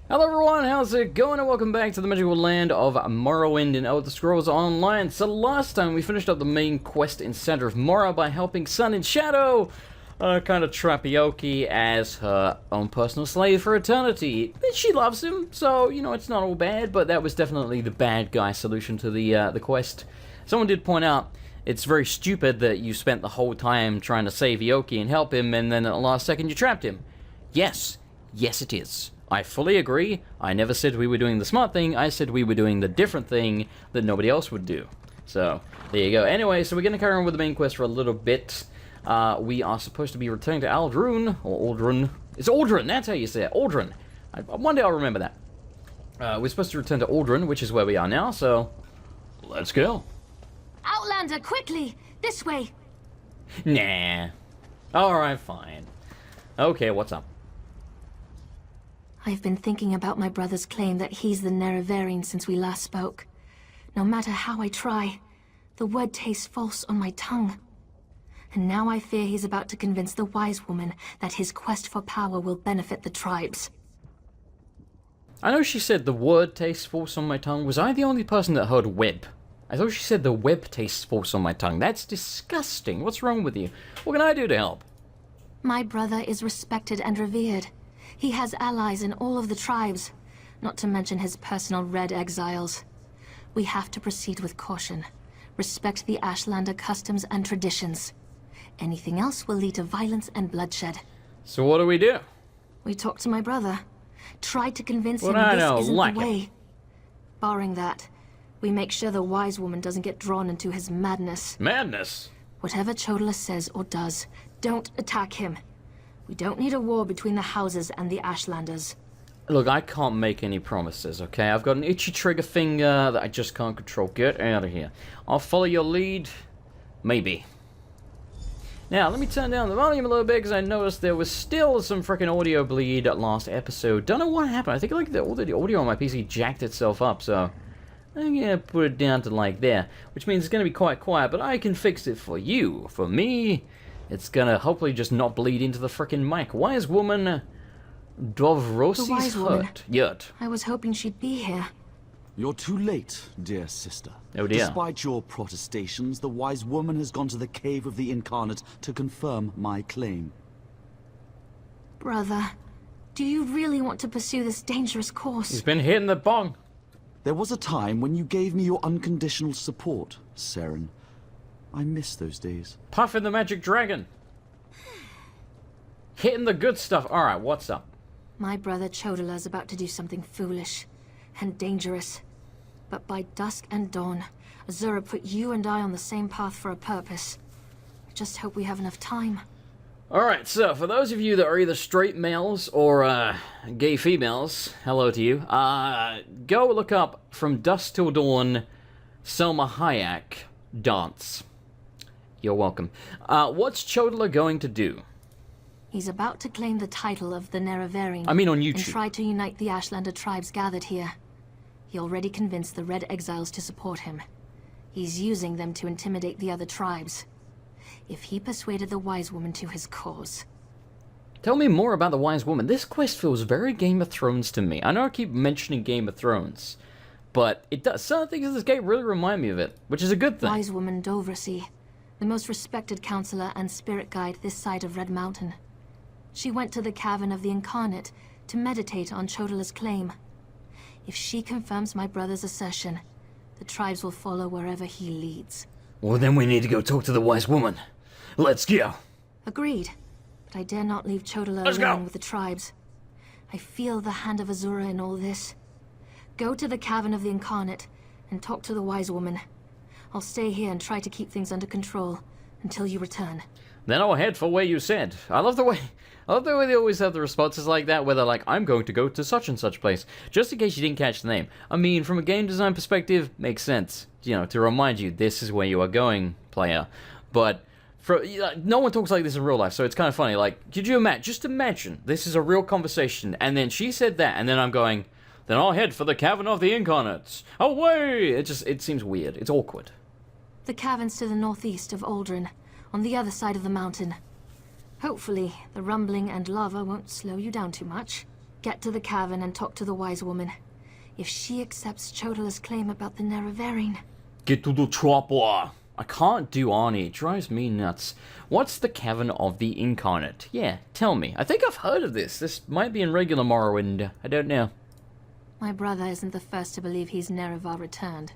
Hello everyone, how's it going, and welcome back to the magical land of Morrowind in Elder Scrolls Online. So last time we finished up the main quest in Center of Morrow by helping Sun and Shadow kind of trap Yoki as her own personal slave for eternity. She loves him, so, you know, it's not all bad, but that was definitely the bad guy solution to the quest. Someone did point out, it's very stupid that you spent the whole time trying to save Yoki and help him, and then at the last second you trapped him. Yes it is. I fully agree. I never said we were doing the smart thing. I said we were doing the different thing that nobody else would do. So, there you go. Anyway, so we're going to carry on with the main quest for a little bit. We are supposed to be returning to Aldrun, or Aldrun. It's Aldrun, that's how you say it. Aldrun. One day I'll remember that. We're supposed to return to Aldrun, which is where we are now, so let's go. Outlander, quickly! This way! Nah. Alright, fine. Okay, what's up? I've been thinking about my brother's claim that he's the Nerevarine since we last spoke. No matter how I try, the word tastes false on my tongue. And now I fear he's about to convince the wise woman that his quest for power will benefit the tribes. I know she said the word tastes false on my tongue. Was I the only person that heard web? I thought she said the web tastes false on my tongue. That's disgusting. What's wrong with you? What can I do to help? My brother is respected and revered. He has allies in all of the tribes, not to mention his personal Red Exiles. We have to proceed with caution. Respect the Ashlander customs and traditions. Anything else will lead to violence and bloodshed. So what do we do? We talked to my brother. Tried to convince him I this know, isn't like the way. Barring that, we make sure the wise woman doesn't get drawn into his madness. Madness? Whatever Chodala says or does, don't attack him. We don't need a war between the houses and the Ashlanders. Look, I can't make any promises, okay? I've got an itchy trigger finger that I just can't control. Get out of here. I'll follow your lead. Maybe. Now, let me turn down the volume a little bit, because I noticed there was still some freaking audio bleed last episode. Don't know what happened. I think like all the audio on my PC jacked itself up, so I'm gonna put it down to like there, which means it's gonna be quite quiet, but I can fix it for you. For me, it's gonna hopefully just not bleed into the frickin' mic. Wise woman, Dovrosi's hurt. Yet. I was hoping she'd be here. You're too late, dear sister. Oh dear. Despite your protestations, the wise woman has gone to the cave of the incarnate to confirm my claim. Brother, do you really want to pursue this dangerous course? He's been hitting the bong. There was a time when you gave me your unconditional support, Seren. I miss those days. Puffin the magic dragon. Hitting the good stuff. Alright, what's up? My brother Chodala's about to do something foolish and dangerous. But by dusk and dawn, Azura put you and I on the same path for a purpose. I just hope we have enough time. Alright, so for those of you that are either straight males or gay females, hello to you, go look up From Dusk Till Dawn, Selma Hayek dance. You're welcome. What's Chodala going to do? He's about to claim the title of the Nerevarine. I mean on YouTube. And try to unite the Ashlander tribes gathered here. He already convinced the Red Exiles to support him. He's using them to intimidate the other tribes. If he persuaded the Wise Woman to his cause. Tell me more about the Wise Woman. This quest feels very Game of Thrones to me. I know I keep mentioning Game of Thrones, but it does. Some things in this game really remind me of it, which is a good thing. Wise Woman Dovrosi, the most respected counselor and spirit guide this side of Red Mountain. She went to the Cavern of the Incarnate to meditate on Chodala's claim. If she confirms my brother's assertion, the tribes will follow wherever he leads. Well, then we need to go talk to the Wise Woman. Let's go. Agreed. But I dare not leave Chodala alone with the tribes. I feel the hand of Azura in all this. Go to the Cavern of the Incarnate and talk to the Wise Woman. I'll stay here and try to keep things under control until you return. Then I'll head for where you said. I love the way they always have the responses like that, where they're like, I'm going to go to such and such place, just in case you didn't catch the name. I mean, from a game design perspective, makes sense, you know, to remind you, this is where you are going, player. But no one talks like this in real life, so it's kind of funny. Like, could you imagine, just imagine, this is a real conversation, and then she said that, and then I'm going, then I'll head for the Cavern of the Incarnates. Away! It seems weird. It's awkward. The cavern's to the northeast of Aldrin, on the other side of the mountain. Hopefully, the rumbling and lava won't slow you down too much. Get to the cavern and talk to the wise woman. If she accepts Chodala's claim about the Nerevarine... Get to the chopper! I can't do Arnie, it drives me nuts. What's the Cavern of the Incarnate? Yeah, tell me. I think I've heard of this. This might be in regular Morrowind. I don't know. My brother isn't the first to believe he's Nerevar returned.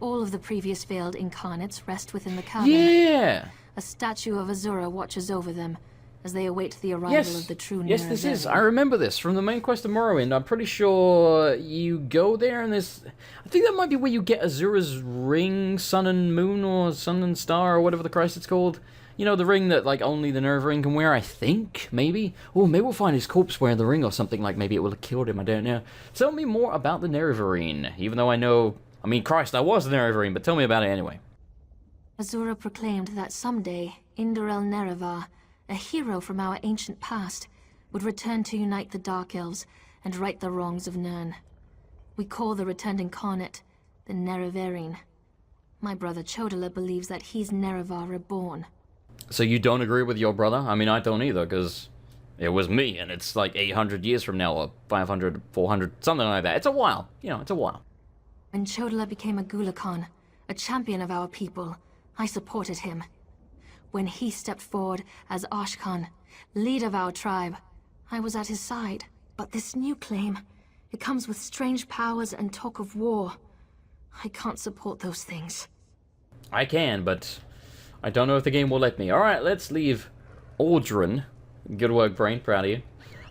All of the previous failed incarnates rest within the cavern. Yeah! A statue of Azura watches over them as they await the arrival of the true Nerevarine. Yes, this is. I remember this from the main quest of Morrowind. I'm pretty sure you go there and there's... I think that might be where you get Azura's ring, Sun and Moon, or Sun and Star, or whatever the Christ it's called. You know, the ring that, like, only the Nerevarine can wear, I think? Maybe? Oh, maybe we'll find his corpse wearing the ring or something, like maybe it will have killed him, I don't know. Tell me more about the Nerevarine, even though I know... I mean, Christ, I was the Nerevarine, but tell me about it anyway. Azura proclaimed that someday, Indorel Nerevar, a hero from our ancient past, would return to unite the Dark Elves and right the wrongs of Nirn. We call the returned incarnate the Nerevarine. My brother Chodala believes that he's Nerevar reborn. So you don't agree with your brother? I mean, I don't either, because it was me, and it's like 800 years from now, or 500, 400, something like that. It's a while. You know, it's a while. When Chodala became a Gulakan, a champion of our people, I supported him. When he stepped forward as Ashkan, leader of our tribe, I was at his side. But this new claim, it comes with strange powers and talk of war. I can't support those things. I can, but I don't know if the game will let me. Alright, let's leave Aldrin. Good work, Brain. Proud of you.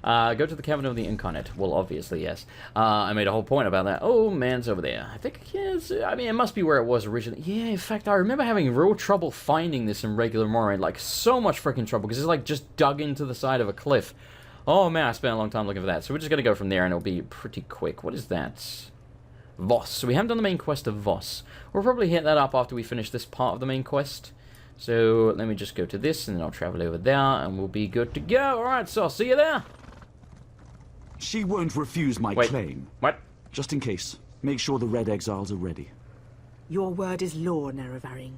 Go to the Cavern of the Incarnate. Well, obviously, yes. I made a whole point about that. Oh, man's over there. I think, yes, I mean, it must be where it was originally. Yeah, in fact, I remember having real trouble finding this in regular Morrowind. Like, so much freaking trouble, because it's, like, just dug into the side of a cliff. Oh, man, I spent a long time looking for that. So we're just gonna go from there, and it'll be pretty quick. What is that? Voss. So we haven't done the main quest of Voss. We'll probably hit that up after we finish this part of the main quest. So let me just go to this, and then I'll travel over there, and we'll be good to go. Alright, so I'll see you there. She won't refuse my claim. What? Just in case, make sure the Red Exiles are ready. Your word is law, Nerevarine.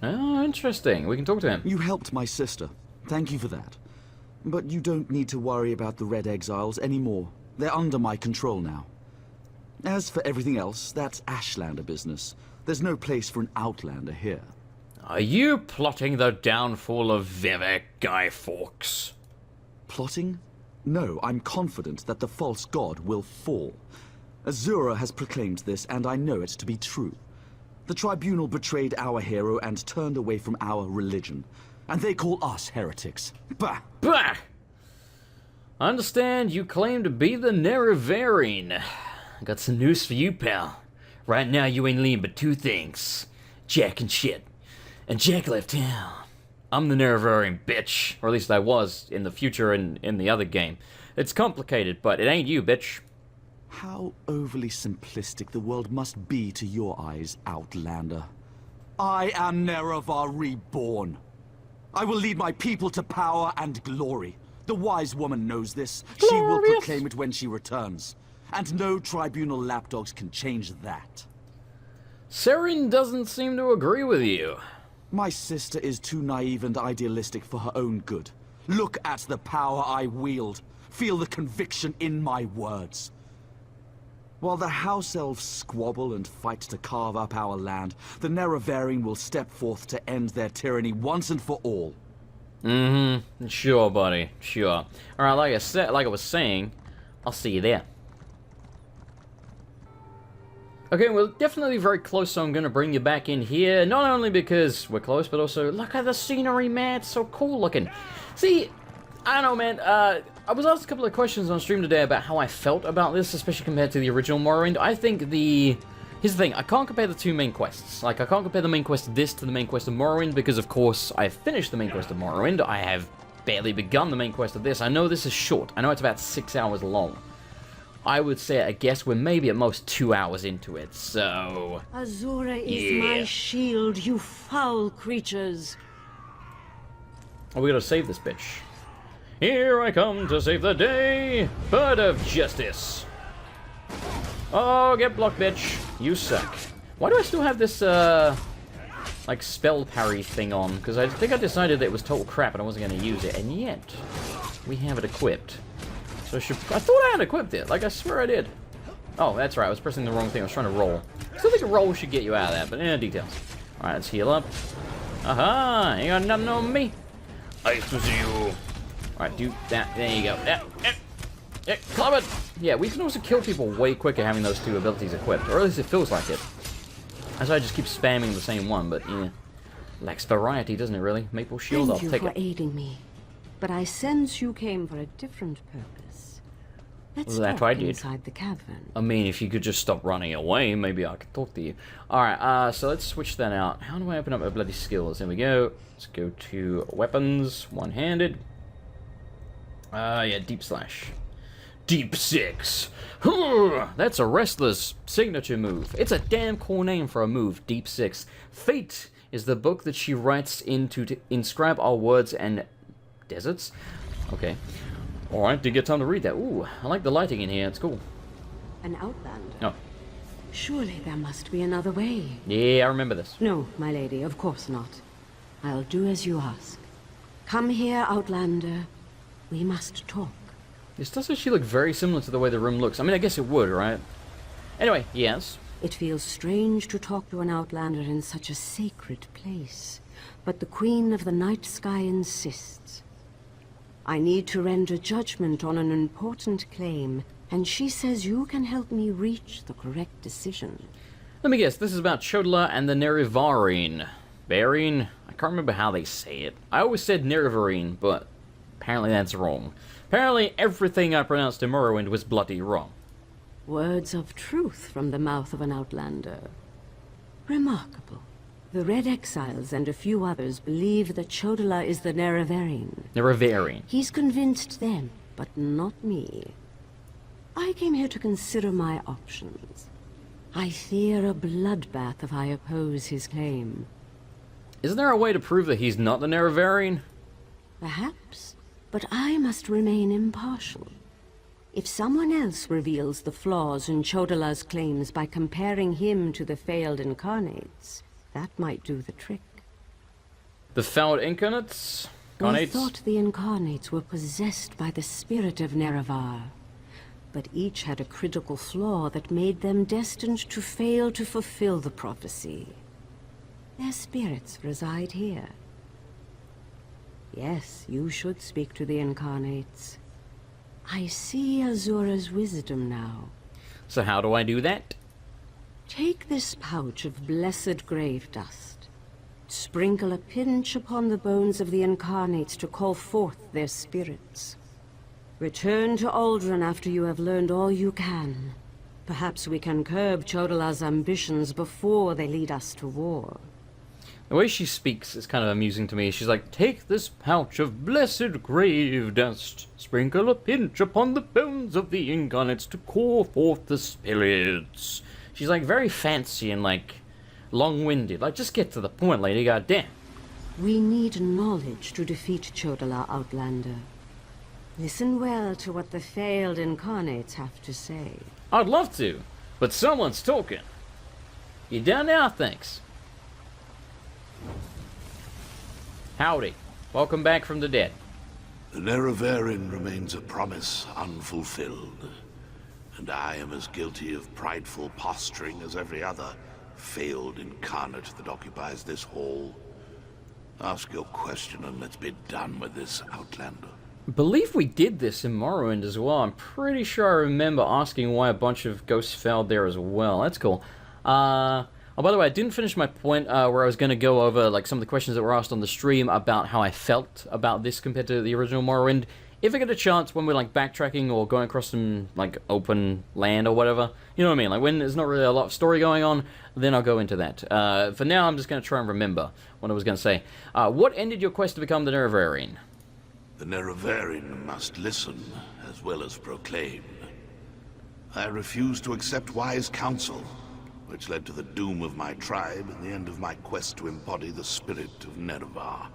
Oh, interesting. We can talk to him. You helped my sister. Thank you for that. But you don't need to worry about the Red Exiles anymore. They're under my control now. As for everything else, that's Ashlander business. There's no place for an Outlander here. Are you plotting the downfall of Vivek, Guy Fawkes? Plotting? No, I'm confident that the false god will fall. Azura has proclaimed this, and I know it to be true. The Tribunal betrayed our hero and turned away from our religion. And they call us heretics. Bah! Bah! I understand you claim to be the Nerevarine. I got some news for you, pal. Right now you ain't leaning but two things. Jack and shit. And Jack left town. I'm the Nerevarine, bitch. Or at least I was in the future in the other game. It's complicated, but it ain't you, bitch. How overly simplistic the world must be to your eyes, Outlander. I am Nerevar reborn. I will lead my people to power and glory. The wise woman knows this. She will proclaim it when she returns. And no tribunal lapdogs can change that. Seren doesn't seem to agree with you. My sister is too naive and idealistic for her own good. Look at the power I wield. Feel the conviction in my words. While the House Elves squabble and fight to carve up our land, the Nerevarine will step forth to end their tyranny once and for all. Mm-hmm. Sure, buddy. Sure. Alright, like I was saying, I'll see you there. Okay, we're definitely very close, so I'm going to bring you back in here. Not only because we're close, but also, look at the scenery, man. It's so cool looking. See, I don't know, man. I was asked a couple of questions on stream today about how I felt about this, especially compared to the original Morrowind. I think Here's the thing, I can't compare the two main quests. Like, I can't compare the main quest of this to the main quest of Morrowind, because, of course, I finished the main quest of Morrowind. I have barely begun the main quest of this. I know this is short. I know it's about 6 hours long. I would say, I guess, we're maybe at most 2 hours into it, so... Azura is my shield, you foul creatures. Oh, we gotta save this bitch. Here I come to save the day, bird of justice. Oh, get blocked, bitch. You suck. Why do I still have this, like, spell parry thing on? Because I think I decided that it was total crap and I wasn't gonna use it, and yet, we have it equipped. So I thought I had equipped it. Like, I swear I did. Oh, that's right. I was pressing the wrong thing. I was trying to roll. Still think a roll should get you out of that, but details. Alright, let's heal up. Aha! You got nothing on me. I was you. Alright, do that. There you go. Yeah, club it! Yeah, we can also kill people way quicker having those two abilities equipped. Or at least it feels like it. That's why I just keep spamming the same one, but yeah. Lacks variety, doesn't it, really? Maple shield, I'll take it. Thank you for aiding me. But I sense you came for a different purpose. Let's talk inside the cavern. I mean, if you could just stop running away, maybe I could talk to you. Alright, so let's switch that out. How do I open up my bloody skills? There we go. Let's go to weapons, one-handed. Yeah, deep slash. Deep six. That's a wrestler's signature move. It's a damn cool name for a move, Deep Six. Fate is the book that she writes to inscribe our words and deserts. Okay. Alright, did get time to read that. Ooh, I like the lighting in here. It's cool. An outlander? Oh. Surely there must be another way. Yeah, I remember this. No, my lady, of course not. I'll do as you ask. Come here, outlander. We must talk. This does actually look very similar to the way the room looks. I mean, I guess it would, right? Anyway, yes. It feels strange to talk to an outlander in such a sacred place, but the Queen of the Night Sky insists. I need to render judgment on an important claim, and she says you can help me reach the correct decision. Let me guess, this is about Chodala and the Nerevarine. Varine? I can't remember how they say it. I always said Nerevarine, but apparently that's wrong. Apparently everything I pronounced in Morrowind was bloody wrong. Words of truth from the mouth of an outlander. Remarkable. The Red Exiles and a few others believe that Chodala is the Nerevarine. Nerevarine. He's convinced them, but not me. I came here to consider my options. I fear a bloodbath if I oppose his claim. Isn't there a way to prove that he's not the Nerevarine? Perhaps, but I must remain impartial. If someone else reveals the flaws in Chodala's claims by comparing him to the failed incarnates, that might do the trick. The failed incarnates? We thought the incarnates were possessed by the spirit of Nerevar, but each had a critical flaw that made them destined to fail to fulfill the prophecy. Their spirits reside here. Yes, you should speak to the incarnates. I see Azura's wisdom now. So how do I do that? Take this pouch of blessed grave dust. Sprinkle a pinch upon the bones of the incarnates to call forth their spirits. Return to Aldrin after you have learned all you can. Perhaps we can curb Chodala's ambitions before they lead us to war. The way she speaks is kind of amusing to me. She's like, take this pouch of blessed grave dust, sprinkle a pinch upon the bones of the incarnates to call forth the spirits. She's like very fancy and like long-winded. Like, just get to the point, lady, goddamn. We need knowledge to defeat Chodala, Outlander. Listen well to what the failed incarnates have to say. I'd love to, but someone's talking. You done now, thanks. Howdy. Welcome back from the dead. The Nerevarine remains a promise unfulfilled, and I am as guilty of prideful posturing as every other failed incarnate that occupies this hall. Ask your question and let's be done with this, Outlander. I believe we did this in Morrowind as well. I'm pretty sure I remember asking why a bunch of ghosts failed there as well. That's cool. Oh, by the way, I didn't finish my point where I was going to go over like some of the questions that were asked on the stream about how I felt about this compared to the original Morrowind. If I get a chance when we're like backtracking or going across some like open land or whatever, you know what I mean? Like when there's not really a lot of story going on, then I'll go into that. For now, I'm just going to try and remember what I was going to say. What ended your quest to become the Nerevarine? The Nerevarine must listen as well as proclaim. I refuse to accept wise counsel, which led to the doom of my tribe and the end of my quest to embody the spirit of Nerevar.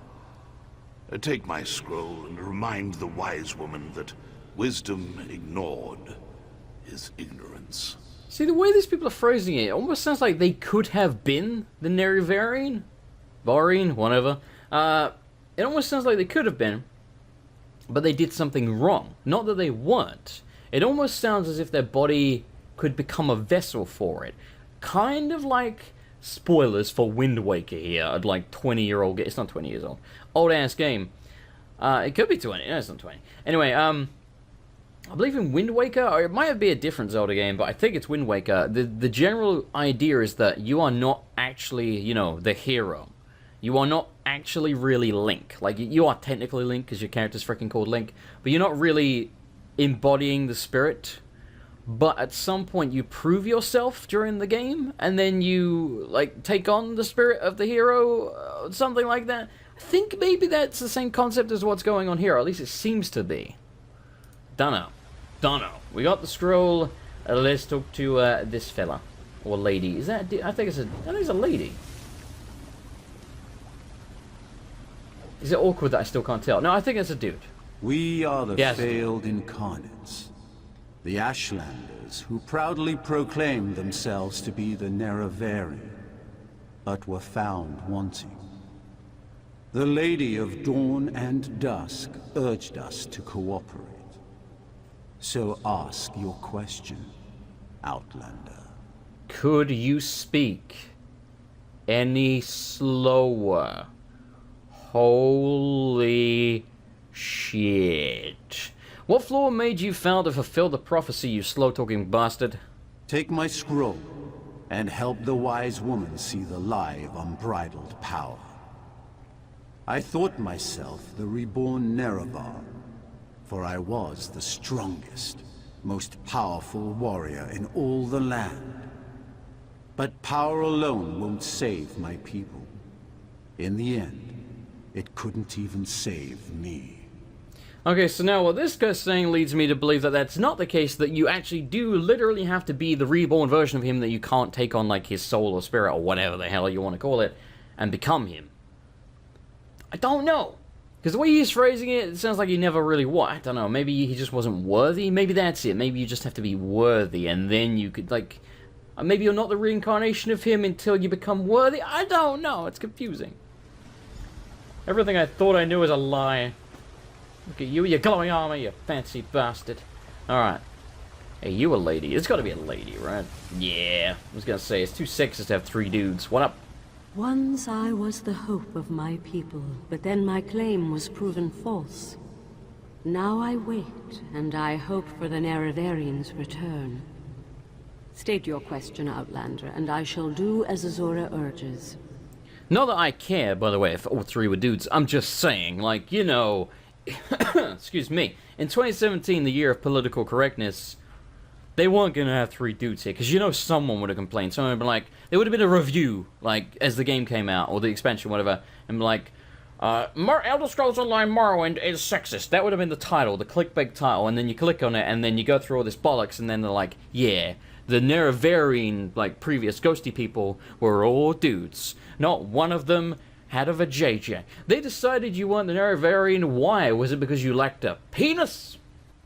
Take my scroll and remind the wise woman that wisdom ignored is ignorance. See, the way these people are phrasing it almost sounds like they could have been the Nerevarine? Varine, whatever. It almost sounds like they could have been. but they did something wrong. Not that they weren't. It almost sounds as if their body could become a vessel for it. Kind of like, spoilers for Wind Waker here, at like 20-year-old, it's not 20 years old, old-ass game. It could be 20, no, it's not 20. Anyway, I believe in Wind Waker, or it might be a different Zelda game, but I think it's Wind Waker. The general idea is that you are not actually, you know, the hero. You are not actually really Link. Like, you are technically Link, because your character's freaking called Link, but you're not really embodying the spirit. But at some point you prove yourself during the game, and then you, like, take on the spirit of the hero, something like that. I think maybe that's the same concept as what's going on here, or at least it seems to be. Dunno. We got the scroll, let's talk to this fella. Or lady. Is that, I think it's a lady. Is it awkward that I still can't tell? No, I think it's a dude. We are the Yes. failed incarnates. The Ashlanders, who proudly proclaimed themselves to be the Nerevarine, but were found wanting. The Lady of Dawn and Dusk urged us to cooperate. So ask your question, Outlander. Could you speak any slower? Holy shit. What flaw made you fail to fulfill the prophecy, you slow-talking bastard? Take my scroll, and help the wise woman see the lie of unbridled power. I thought myself the reborn Nerevar, for I was the strongest, most powerful warrior in all the land. But power alone won't save my people. In the end, it couldn't even save me. Okay, so now what this guy's saying leads me to believe that that's not the case, that you actually do literally have to be the reborn version of him, that you can't take on, like, his soul or spirit or whatever the hell you want to call it, and become him. I don't know. Because the way he's phrasing it, it sounds like he never really was. I don't know, maybe he just wasn't worthy? Maybe that's it. Maybe you just have to be worthy, and then you could, like... Maybe you're not the reincarnation of him until you become worthy? I don't know, it's confusing. Everything I thought I knew is a lie. Look at you with your glowing armor, you fancy bastard. Alright. Hey, you a lady. It's gotta be a lady, right? Yeah. I was gonna say, it's too sexist to have 3 dudes. What up? Once I was the hope of my people, but then my claim was proven false. Now I wait, and I hope for the Nerevarion's return. State your question, Outlander, and I shall do as Azura urges. Not that I care, by the way, if all 3 were dudes. I'm just saying, like, you know... excuse me. In 2017, the year of political correctness, they weren't gonna have 3 dudes here, because you know someone would have complained. Someone would have been like... There would have been a review, like, as the game came out, or the expansion, whatever, and be like... Elder Scrolls Online Morrowind is sexist. That would have been the title, the clickbait title, and then you click on it, and then you go through all this bollocks, and then they're like, yeah... The Nerevarine, like, previous ghosty people were all dudes. Not one of them had a vajayjay. They decided you weren't the Nerevarine. Why? Was it because you lacked a penis?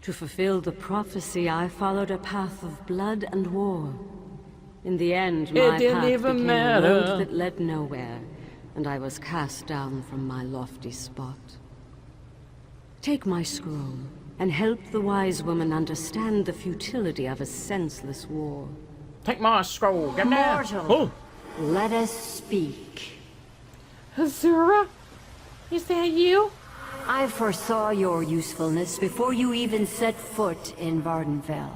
To fulfill the prophecy, I followed a path of blood and war. In the end, my didn't path even became matter. a road that led nowhere, and I was cast down from my lofty spot. Take my scroll, and help the wise woman understand the futility of a senseless war. Take my scroll, get down. Mortal, Oh. let us speak. Azura? Is that you? I foresaw your usefulness before you even set foot in Vardenfell.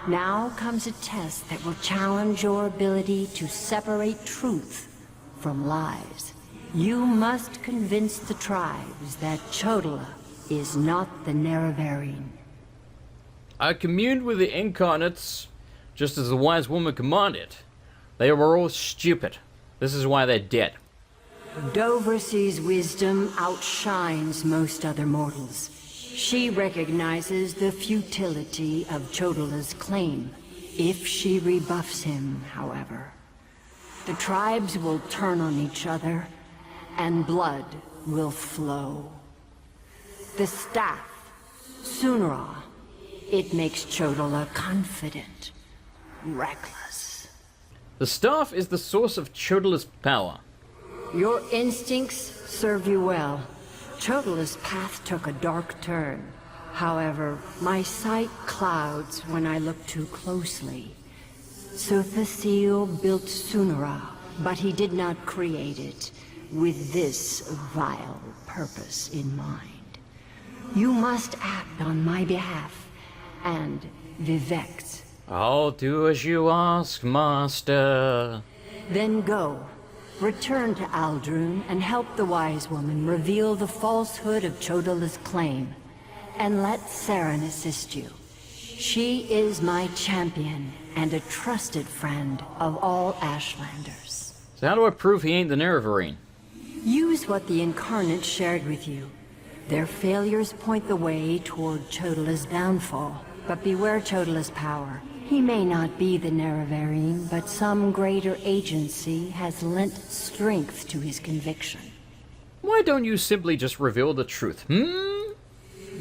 Now comes a test that will challenge your ability to separate truth from lies. You must convince the tribes that Chodola is not the Nerevarine. I communed with the incarnates, just as the wise woman commanded. They were all stupid. This is why they're dead. Doversee's wisdom outshines most other mortals. She recognizes the futility of Chodola's claim. If she rebuffs him, however, the tribes will turn on each other, and blood will flow. The staff, Sunra, it makes Chodola confident, reckless. The staff is the source of Chodola's power. Your instincts serve you well, Chodala's path took a dark turn. However, my sight clouds when I look too closely. Sothasil built Sunara, but he did not create it with this vile purpose in mind. You must act on my behalf, and Vivek's. I'll do as you ask, Master. Then go. Return to Aldrun and help the wise woman reveal the falsehood of Chodala's claim. And let Saren assist you. She is my champion and a trusted friend of all Ashlanders. So how do I prove he ain't the Nerevarine? Use what the Incarnate shared with you. Their failures point the way toward Chodala's downfall. But beware Chodala's power. He may not be the Nerevarine, but some greater agency has lent strength to his conviction. Why don't you simply just reveal the truth,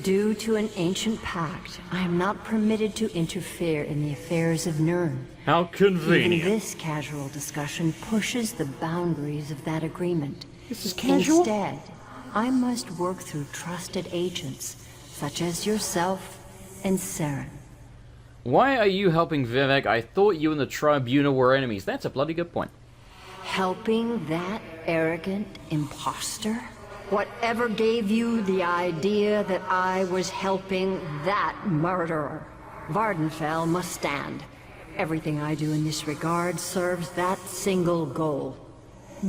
Due to an ancient pact, I am not permitted to interfere in the affairs of Nirn. How Even convenient. this casual discussion pushes the boundaries of that agreement. This is casual? Instead, I must work through trusted agents, such as yourself and Saren. Why are you helping Vivek? I thought you and the Tribunal were enemies. That's a bloody good point. Helping that arrogant imposter? Whatever gave you the idea that I was helping that murderer? Vardenfell must stand. Everything I do in this regard serves that single goal.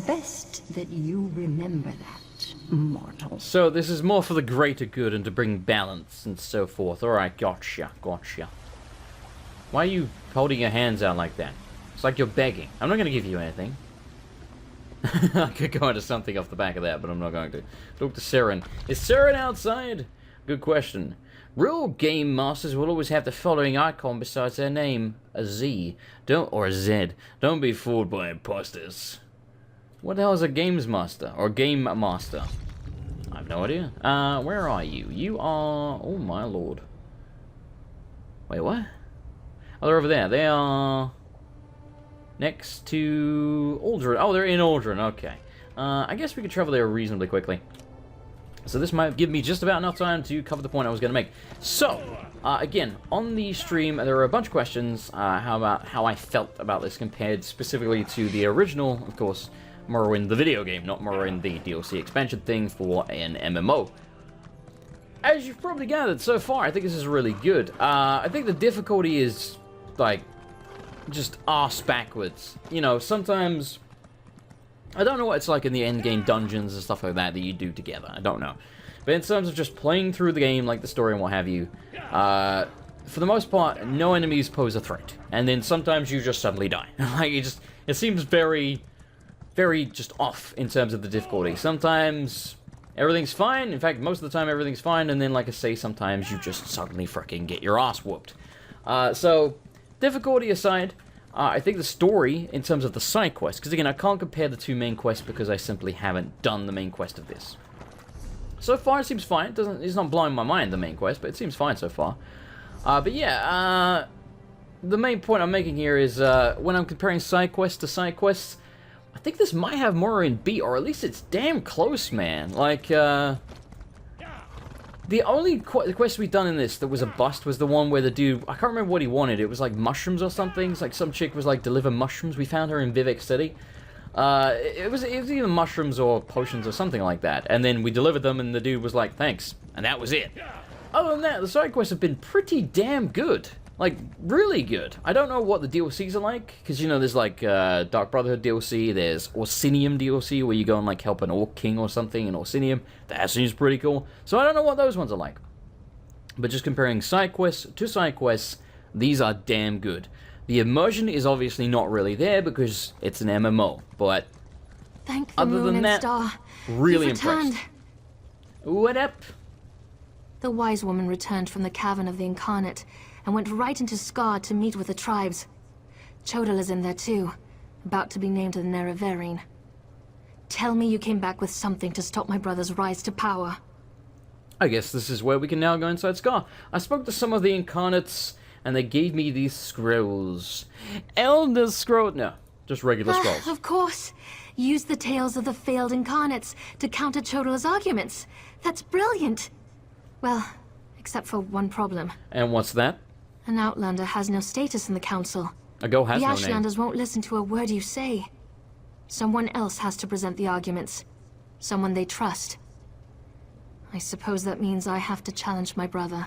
Best that you remember that, mortal. So this is more for the greater good and to bring balance and so forth. Alright, gotcha. Why are you holding your hands out like that? It's like you're begging. I'm not going to give you anything. I could go into something off the back of that, but I'm not going to. Talk to Saren. Is Saren outside? Good question. Real game masters will always have the following icon besides their name. A Z. Or a Z. Don't be fooled by imposters. What the hell is a games master? Or game master? I have no idea. Where are you? You are... Oh my lord. Wait, what? Oh, they're over there. They are... next to Aldrin. Oh, they're in Aldrin. Okay. I guess we could travel there reasonably quickly. So this might give me just about enough time to cover the point I was going to make. So, again, on the stream, there were a bunch of questions about how I felt about this compared specifically to the original, of course, Morrowind the video game, not Morrowind the DLC expansion thing for an MMO. As you've probably gathered so far, I think this is really good. I think the difficulty is, like, just arse backwards. You know, sometimes... I don't know what it's like in the endgame dungeons and stuff like that you do together. I don't know. But in terms of just playing through the game, like the story and what have you, for the most part, no enemies pose a threat. And then sometimes you just suddenly die. Like, it seems very, very just off in terms of the difficulty. Sometimes everything's fine. In fact, most of the time everything's fine. And then, like I say, sometimes you just suddenly freaking get your ass whooped. So, difficulty aside... I think the story, in terms of the side quest, because again, I can't compare the two main quests because I simply haven't done the main quest of this. So far, it seems fine. It's not blowing my mind, the main quest, but it seems fine so far. But yeah, the main point I'm making here is, when I'm comparing side quests to side quests, I think this might have Morrowind beat, or at least it's damn close, man. Like, the only quest we've done in this that was a bust was the one where the dude... I can't remember what he wanted. It was like mushrooms or something. It's like some chick was like, deliver mushrooms. We found her in Vivek City. It was either mushrooms or potions or something like that. And then we delivered them and the dude was like, thanks. And that was it. Other than that, the side quests have been pretty damn good. Like, really good. I don't know what the DLCs are like, because, you know, there's, like, Dark Brotherhood DLC, there's Orsinium DLC, where you go and, like, help an Orc King or something in Orsinium. That seems pretty cool. So I don't know what those ones are like. But just comparing side quests to side quests, these are damn good. The immersion is obviously not really there, because it's an MMO, but... Thank the other moon than and that, star. really You've returned. impressed. What up? The wise woman returned from the cavern of the Incarnate, and went right into Scar to meet with the tribes. Chodala's in there too, about to be named the Nerevarine. Tell me you came back with something to stop my brother's rise to power. I guess this is where we can now go inside Scar. I spoke to some of the Incarnates, and they gave me these scrolls. Elder Scroll... No. Just regular scrolls. Of course. Use the tales of the failed incarnates to counter Chodala's arguments. That's brilliant. Well, except for one problem. And what's that? An Outlander has no status in the Council. A girl has the no name. Ashlanders won't listen to a word you say. Someone else has to present the arguments. Someone they trust. I suppose that means I have to challenge my brother.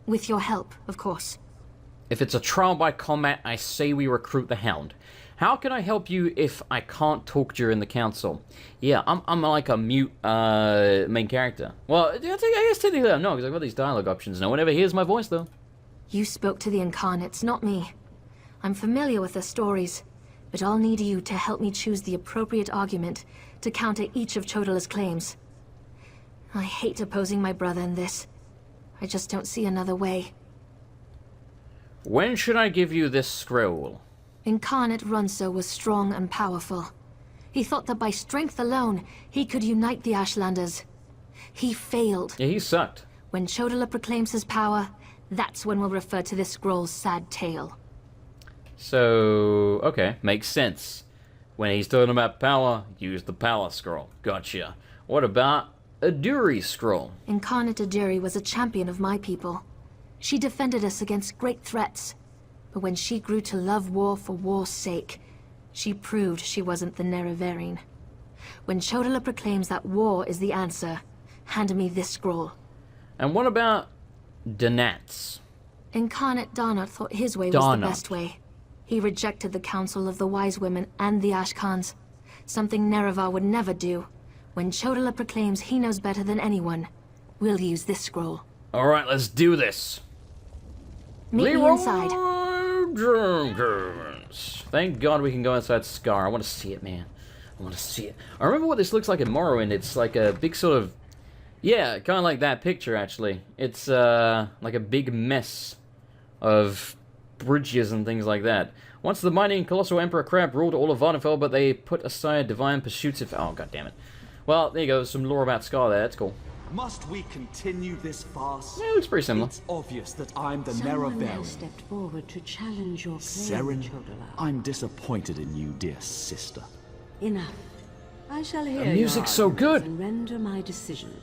With your help, of course. If it's a trial by combat, I say we recruit the Hound. How can I help you if I can't talk during the council? Yeah, I'm like a mute main character. Well, I guess technically I'm not, because I've got these dialogue options. No one ever hears my voice, though. You spoke to the Incarnates, not me. I'm familiar with their stories, but I'll need you to help me choose the appropriate argument to counter each of Chodala's claims. I hate opposing my brother in this. I just don't see another way. When should I give you this scroll? Incarnate Runso was strong and powerful. He thought that by strength alone, he could unite the Ashlanders. He failed. Yeah, he sucked. When Chodala proclaims his power, that's when we'll refer to this scroll's sad tale. So, okay, makes sense. When he's talking about power, use the power scroll. Gotcha. What about Aduri's scroll? Incarnate Aduri was a champion of my people. She defended us against great threats. But when she grew to love war for war's sake, she proved she wasn't the Nerevarine. When Chodala proclaims that war is the answer, hand me this scroll. And what about Danat's? Incarnate Darnot thought his way was the best way. He rejected the counsel of the wise women and the Ashkans, something Nerevar would never do. When Chodala proclaims he knows better than anyone, we'll use this scroll. Alright, let's do this. Meet me inside. Jenkins. Thank God we can go inside Scar. I want to see it, man. I want to see it. I remember what this looks like in Morrowind. It's like a big sort of... Yeah, kind of like that picture, actually. It's like a big mess of bridges and things like that. Once the mighty and colossal Emperor Crab ruled all of Vardenfell, but they put aside divine pursuits of... Oh, god damn it. Well, there you go. Some lore about Scar there. That's cool. Must we continue this farce? Yeah, it looks pretty similar. It's obvious that I'm the Someone Nerevarine. has stepped forward to challenge your claim, Seren, Chodala. I'm disappointed in you, dear sister. Enough. I shall hear The music's so your arguments good. and render my decision.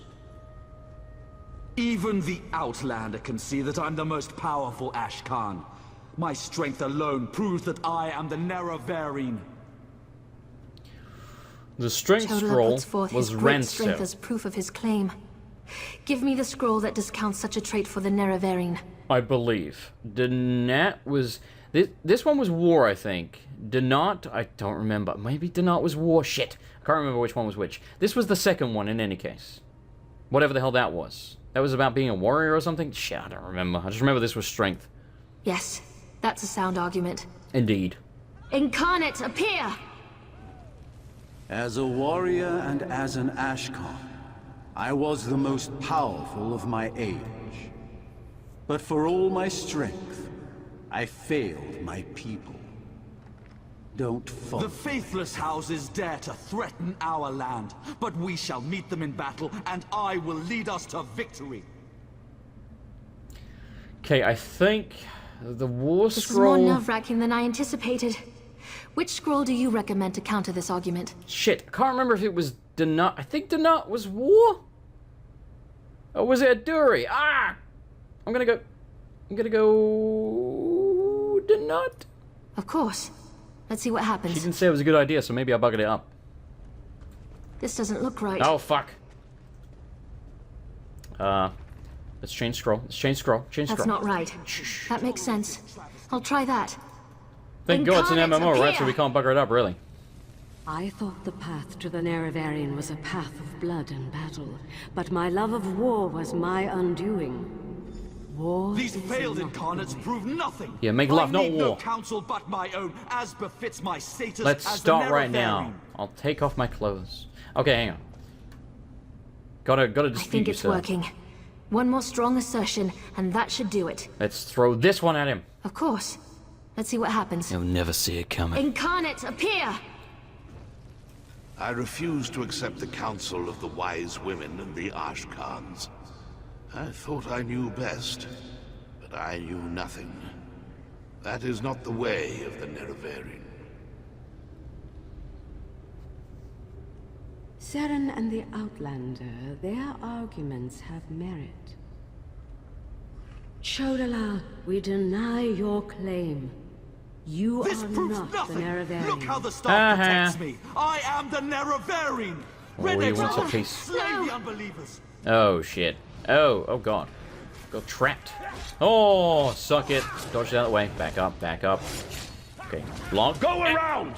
Even the Outlander can see that I'm the most powerful Ashkan. My strength alone proves that I am the Nerevarine. The strength Chodala scroll puts forth was his great Renso. strength as proof of his claim. Give me the scroll that discounts such a trait for the Nerevarine. I believe. Danat was... This one was war, I think. Danat, I don't remember. Maybe Danat was war. Shit. I can't remember which one was which. This was the second one in any case. Whatever the hell that was. That was about being a warrior or something? Shit, I don't remember. I just remember this was strength. Yes, that's a sound argument. Indeed. Incarnate, appear! As a warrior and as an Ashkan, I was the most powerful of my age. But for all my strength, I failed my people. Don't fall. The faithless houses dare to threaten our land, but we shall meet them in battle, and I will lead us to victory. Okay, I think the war This is scroll... more nerve-wracking than I anticipated. Which scroll do you recommend to counter this argument? Shit, I can't remember if it was Danat. I think Danat was war? Or was it Aduri? Ah! I'm gonna go Danat. Of course. Let's see what She happens. didn't say it was a good idea, so maybe I buggered it up. This doesn't look right. Oh, fuck. Let's change scroll. Let's change scroll. Change That's scroll. not right. That makes sense. I'll try that. Thank God it's an Incarnates MMO, right? So appear. we can't bugger it up, really. I thought the path to the Nerevarine was a path of blood and battle, but my love of war was my undoing. War These is failed not incarnates the way. prove nothing. Yeah, make love, I not need no war. counsel but my own, as befits my status Let's as the start right Nerevarine. now. I'll take off my clothes. Okay, hang on. Gotta I dispute think you, it's sir. working. One more strong assertion, and that should do it. Let's throw this one at him. Of course. Let's see what happens. He'll never see it coming. Incarnate, appear! I refuse to accept the counsel of the wise women and the Ashkans. I thought I knew best, but I knew nothing. That is not the way of the Nerevarine. Seren and the Outlander, their arguments have merit. Chodala, we deny your claim. You This are proves not nothing! the Nerevarine. Look how the staff protects me! I am the Nerevarine! Red he wants a Exiles, piece. slay the unbelievers! Oh, shit. Oh god. Got trapped. Oh, suck it. Dodge it out of the way. Back up, back up. Okay, block. Go around!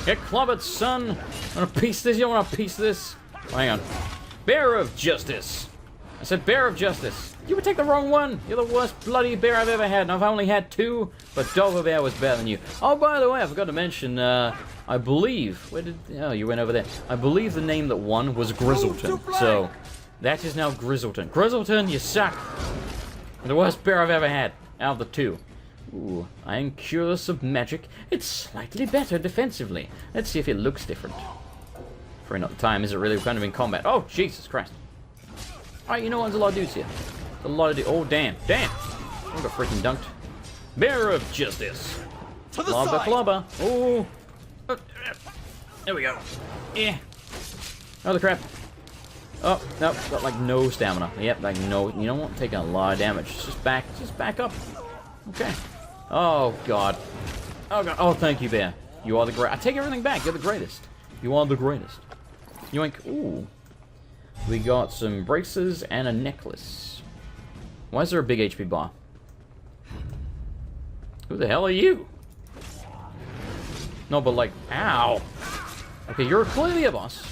Get clobbered, son! Want a piece of this? You don't want a piece of this? Hang on. Bearer of Justice! I said Bearer of Justice. You would take the wrong one! You're the worst bloody bear I've ever had, and I've only had 2, but Dover Bear was better than you. Oh, by the way, I forgot to mention, I believe... Where did... Oh, you went over there. I believe the name that won was Grizzleton, so... That is now Grizzleton. Grizzleton, you suck! You're the worst bear I've ever had, out of the 2. Ooh, I am curious of magic. It's slightly better defensively. Let's see if it looks different. Probably not the time, is it really? We're kind of in combat. Oh, Jesus Christ. Alright, you know what? There's a lot of dudes here. There's a lot of dudes. Oh, damn. Damn! I got freaking dunked. Bearer of Justice. To the Clobber, side! clobber. Oh. There we go. Yeah. Oh, the crap. Oh, no. Got, like, no stamina. Yep, like, no. You know what? Taking a lot of damage. Just back up. Okay. Oh, God. Oh, God. Oh, thank you, Bear. You are the great. I take everything back. You're the greatest. You are the greatest. Yoink. Ooh. We got some braces and a necklace. Why is there a big HP bar? Who the hell are you? No, but like, ow. Okay, you're clearly a boss.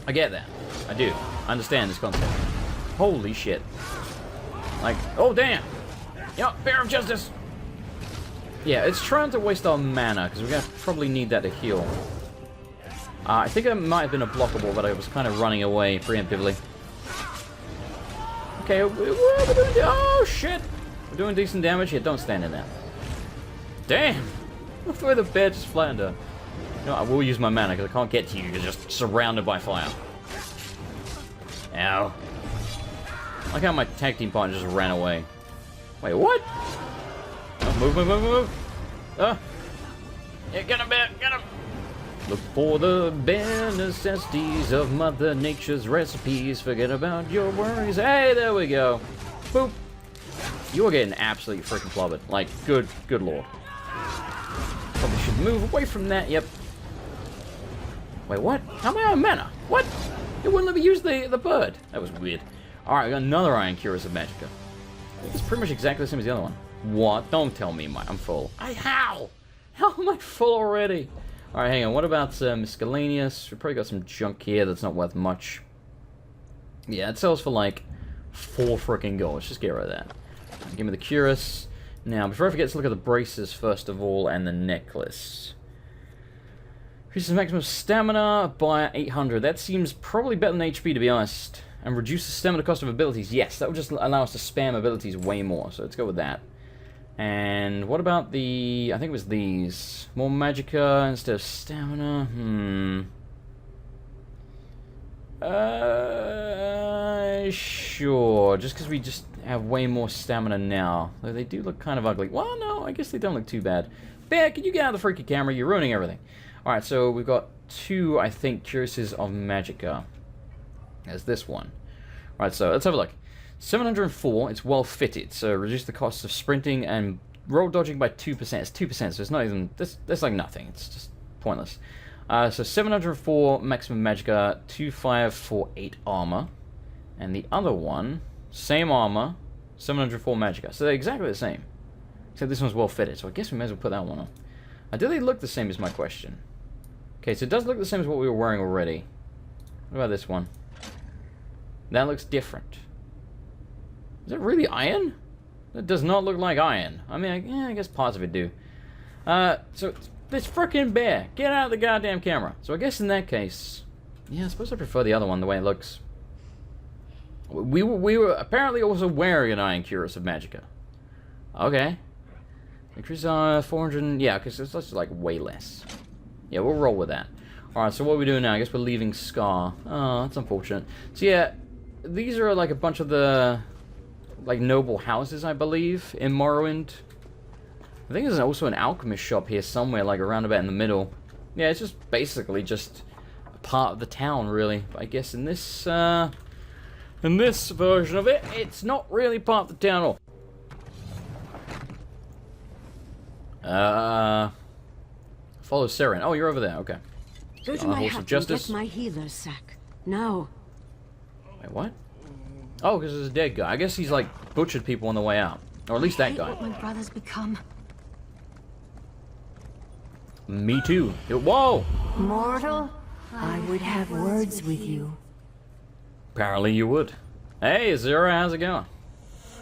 I get that. I do. I understand this concept. Holy shit. Like, oh, damn. Yup, Bear of Justice. Yeah, it's trying to waste our mana, because we're going to probably need that to heal. I think it might have been a blockable, but I was kind of running away preemptively. Okay, what are we doing? Oh, shit! We're doing decent damage here. Don't stand in there. Damn! Look where the bear just flattened her. You know, I will use my mana, because I can't get to you. You're just surrounded by fire. Ow. I like how my tag team partner just ran away. Wait, what? Oh, move. Yeah, get him, bear! Get him! Look for the bare necessities of Mother Nature's recipes. Forget about your worries. Hey, there we go. Boop. You are getting absolutely freaking clobbered. Like, good lord. Probably should move away from that. Yep. Wait, what? How am I out of mana? What? It wouldn't let me use the bird. That was weird. Alright, I got another Iron Curious of Magicka. It's pretty much exactly the same as the other one. What? Don't tell me I'm full. How? How am I full already? Alright, hang on. What about miscellaneous? We probably got some junk here that's not worth much. Yeah, it sells for like 4 freaking gold. Let's just get rid of that. Give me the Curious. Now, before I forget, let's look at the braces first of all and the necklace. Increases maximum stamina by 800. That seems probably better than HP, to be honest. And reduces stamina cost of abilities. Yes, that would just allow us to spam abilities way more. So let's go with that. And what about the... I think it was these. More Magicka instead of stamina. Sure. Just because we just have way more stamina now. Though they do look kind of ugly. Well, no, I guess they don't look too bad. Bear, can you get out of the freaking camera? You're ruining everything. Alright, so we've got 2, I think, Curiouses of Magicka. There's this one. Alright, so let's have a look. 704, it's well fitted, so reduce the cost of sprinting and roll dodging by 2%. It's 2%, so it's not even... That's like nothing. It's just pointless. So 704 maximum Magicka, 2548 armor. And the other one, same armor, 704 Magicka. So they're exactly the same. Except this one's well fitted, so I guess we may as well put that one on. Do they look the same is my question. Okay, so it does look the same as what we were wearing already. What about this one? That looks different. Is it really iron? That does not look like iron. I mean, I guess parts of it do. So, this frickin' bear. Get out of the goddamn camera. So I guess in that case... Yeah, I suppose I prefer the other one, the way it looks. We were apparently also wearing an Iron Curious of Magicka. Okay. Increase 400... Yeah, because it's just like way less. Yeah, we'll roll with that. Alright, so what are we doing now? I guess we're leaving Scar. Oh, that's unfortunate. So yeah, these are like a bunch of the... like noble houses, I believe, in Morrowind. I think there's also an alchemist shop here somewhere, like around about in the middle. Yeah, it's just basically just part of the town, really. But I guess in this version of it, it's not really part of the town at all. Follow Seren. Oh, you're over there. Okay. Go to my hut and get my healer's sack. Now. Wait, what? Oh, because there's a dead guy. I guess he's like butchered people on the way out. Or at least that guy. What my brother's become. Me too. Whoa! Mortal, I would have words with you. Apparently you would. Hey, Azura, how's it going?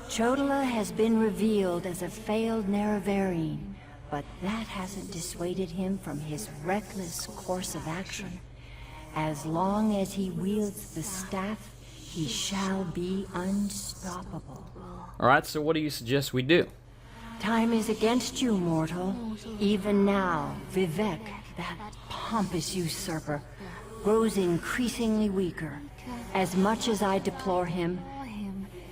Chodala has been revealed as a failed Nerevarine, but that hasn't dissuaded him from his reckless course of action. As long as he wields the staff, he shall be unstoppable. Alright, so what do you suggest we do? Time is against you, mortal. Even now, Vivek, that pompous usurper, grows increasingly weaker. As much as I deplore him,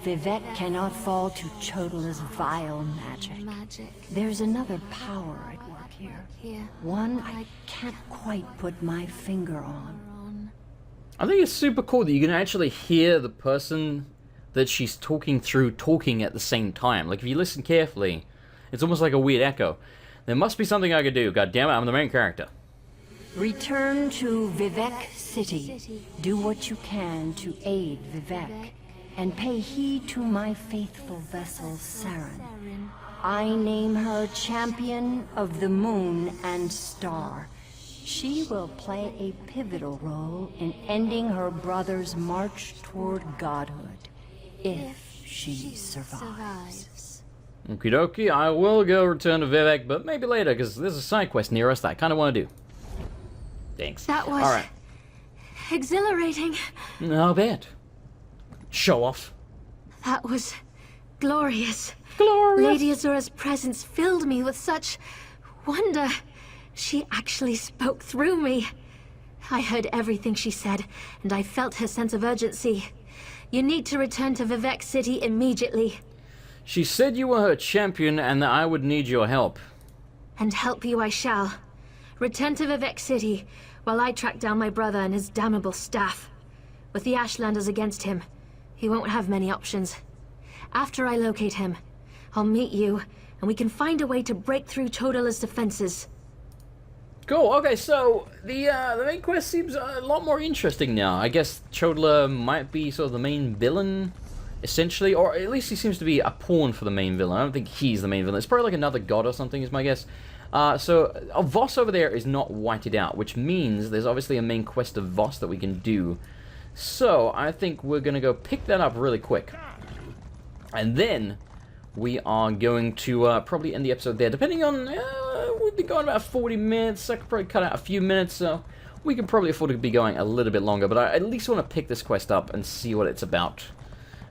Vivek cannot fall to Chodala's vile magic. There's another power at work here. One I can't quite put my finger on. I think it's super cool that you can actually hear the person that she's talking through talking at the same time. Like, if you listen carefully, it's almost like a weird echo. There must be something I could do. God damn it, I'm the main character. Return to Vivek City. Do what you can to aid Vivek, and pay heed to my faithful vessel, Saren. I name her Champion of the Moon and Star. She will play a pivotal role in ending her brother's march toward godhood, if she survives. Okie dokie, I will go return to Vivek, but maybe later, because there's a side quest near us that I kind of want to do. Thanks. That was Alright. exhilarating. I'll bet. Show off. That was glorious. Glorious. Lady Azura's presence filled me with such wonder. She actually spoke through me. I heard everything she said, and I felt her sense of urgency. You need to return to Vivek City immediately. She said you were her champion and that I would need your help. And help you I shall. Return to Vivek City while I track down my brother and his damnable staff. With the Ashlanders against him, he won't have many options. After I locate him, I'll meet you, and we can find a way to break through Chodala's defenses. Cool, okay, so the main quest seems a lot more interesting now. I guess Chodala might be sort of the main villain, essentially, or at least he seems to be a pawn for the main villain. I don't think he's the main villain. It's probably like another god or something, is my guess. So Voss over there is not whited out, which means there's obviously a main quest of Voss that we can do. So I think we're going to go pick that up really quick. And then we are going to probably end the episode there, depending on... we've been going about 40 minutes. I could probably cut out a few minutes, so we can probably afford to be going a little bit longer. But I at least want to pick this quest up and see what it's about.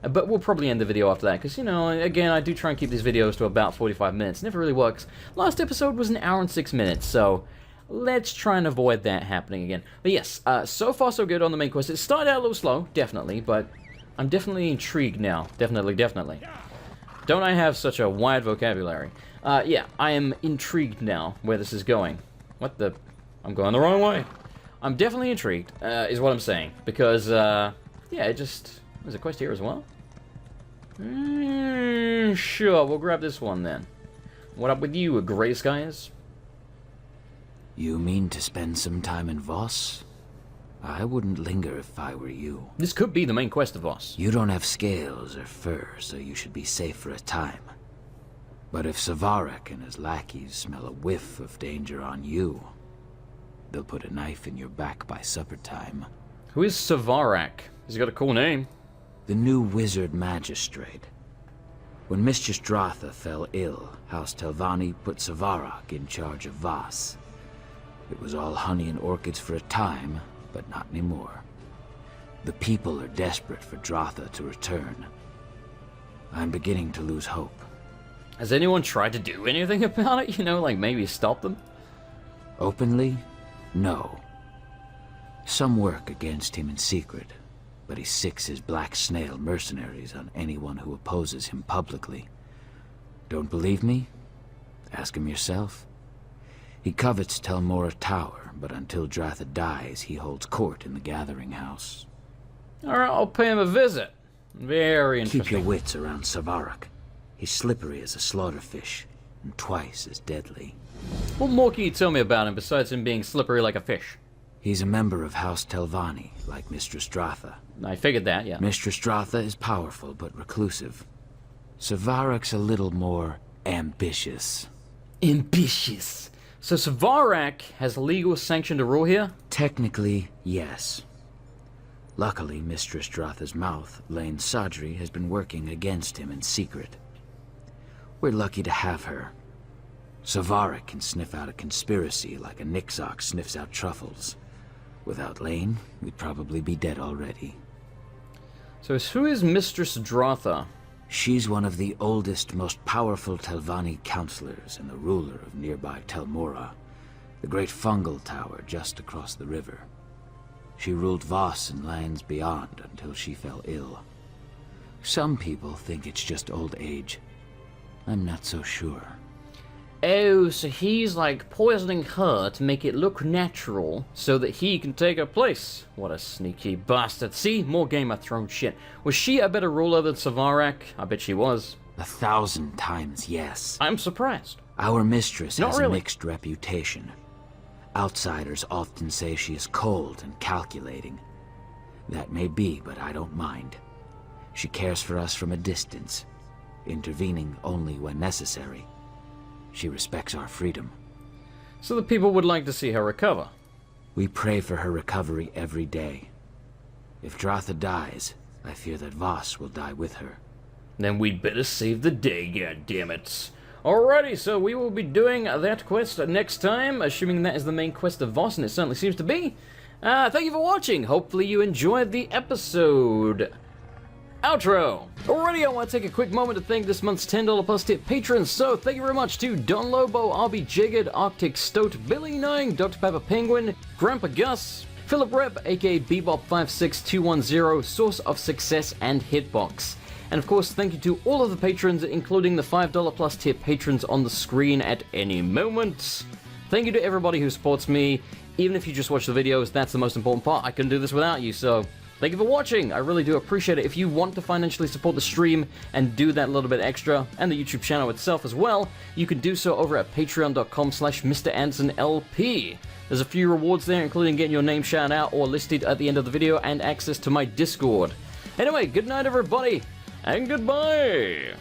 But we'll probably end the video after that, because, you know, again, I do try and keep these videos to about 45 minutes. Never really works. Last episode was an hour and 6 minutes, so let's try and avoid that happening again. But yes, so far so good on the main quest. It started out a little slow, definitely, but I'm definitely intrigued now. Definitely, definitely. Don't I have such a wide vocabulary? Yeah, I am intrigued now where this is going. What the... I'm going the wrong way. I'm definitely intrigued, is what I'm saying. Because, yeah, it just... There's a quest here as well? Sure, we'll grab this one then. What up with you, Grey Skies? You mean to spend some time in Voss? I wouldn't linger if I were you. This could be the main quest of Voss. You don't have scales or fur, so you should be safe for a time. But if Savarak and his lackeys smell a whiff of danger on you, they'll put a knife in your back by supper time. Who is Savarak? He's got a cool name. The new wizard magistrate. When Mistress Dratha fell ill, House Telvanni put Savarak in charge of Voss. It was all honey and orchids for a time, but not anymore. The people are desperate for Dratha to return. I'm beginning to lose hope. Has anyone tried to do anything about it? You know, like maybe stop them? Openly? No. Some work against him in secret, but he sicks his black snail mercenaries on anyone who opposes him publicly. Don't believe me? Ask him yourself. He covets Telmora Tower, but until Dratha dies, he holds court in the Gathering House. Alright, I'll pay him a visit. Very interesting. Keep your wits around Savarak. He's slippery as a slaughterfish, and twice as deadly. What more can you tell me about him besides him being slippery like a fish? He's a member of House Telvanni, like Mistress Dratha. I figured that, yeah. Mistress Dratha is powerful but reclusive. Savarak's a little more ambitious. Ambitious. So Savarak has legal sanction to rule here? Technically, yes. Luckily, Mistress Dratha's mouth, Lane Sadri, has been working against him in secret. We're lucky to have her. Savarak can sniff out a conspiracy like a Nixox sniffs out truffles. Without Lane, we'd probably be dead already. So who is Mistress Dratha? She's one of the oldest, most powerful Telvanni counselors and the ruler of nearby Telmora, the great fungal tower just across the river. She ruled Voss and lands beyond until she fell ill. Some people think it's just old age. I'm not so sure. Oh, so he's like poisoning her to make it look natural so that he can take her place. What a sneaky bastard. See? More Game of Thrones shit. Was she a better ruler than Savarak? I bet she was. 1,000 times yes. I'm surprised. Our mistress Not has really. a mixed reputation. Outsiders often say she is cold and calculating. That may be, but I don't mind. She cares for us from a distance, intervening only when necessary. She respects our freedom. So the people would like to see her recover. We pray for her recovery every day. If Dratha dies, I fear that Voss will die with her. Then we'd better save the day, goddammit. Alrighty, so we will be doing that quest next time, assuming that is the main quest of Voss, and it certainly seems to be. Thank you for watching. Hopefully you enjoyed the episode. Outro! Alrighty, I want to take a quick moment to thank this month's $10 plus tip patrons. So, thank you very much to Don Lobo, RB Jagged, Arctic Stoat, Billy Nine, Dr. Pepper Penguin, Grandpa Gus, Philip Rep, aka Bebop56210, Source of Success, and Hitbox. And of course, thank you to all of the patrons, including the $5 plus tip patrons on the screen at any moment. Thank you to everybody who supports me. Even if you just watch the videos, that's the most important part. I couldn't do this without you, so thank you for watching. I really do appreciate it. If you want to financially support the stream and do that little bit extra, and the YouTube channel itself as well, you can do so over at patreon.com/MrAndersonLP. There's a few rewards there, including getting your name shouted out or listed at the end of the video, and access to my Discord. Anyway, good night everybody, and goodbye!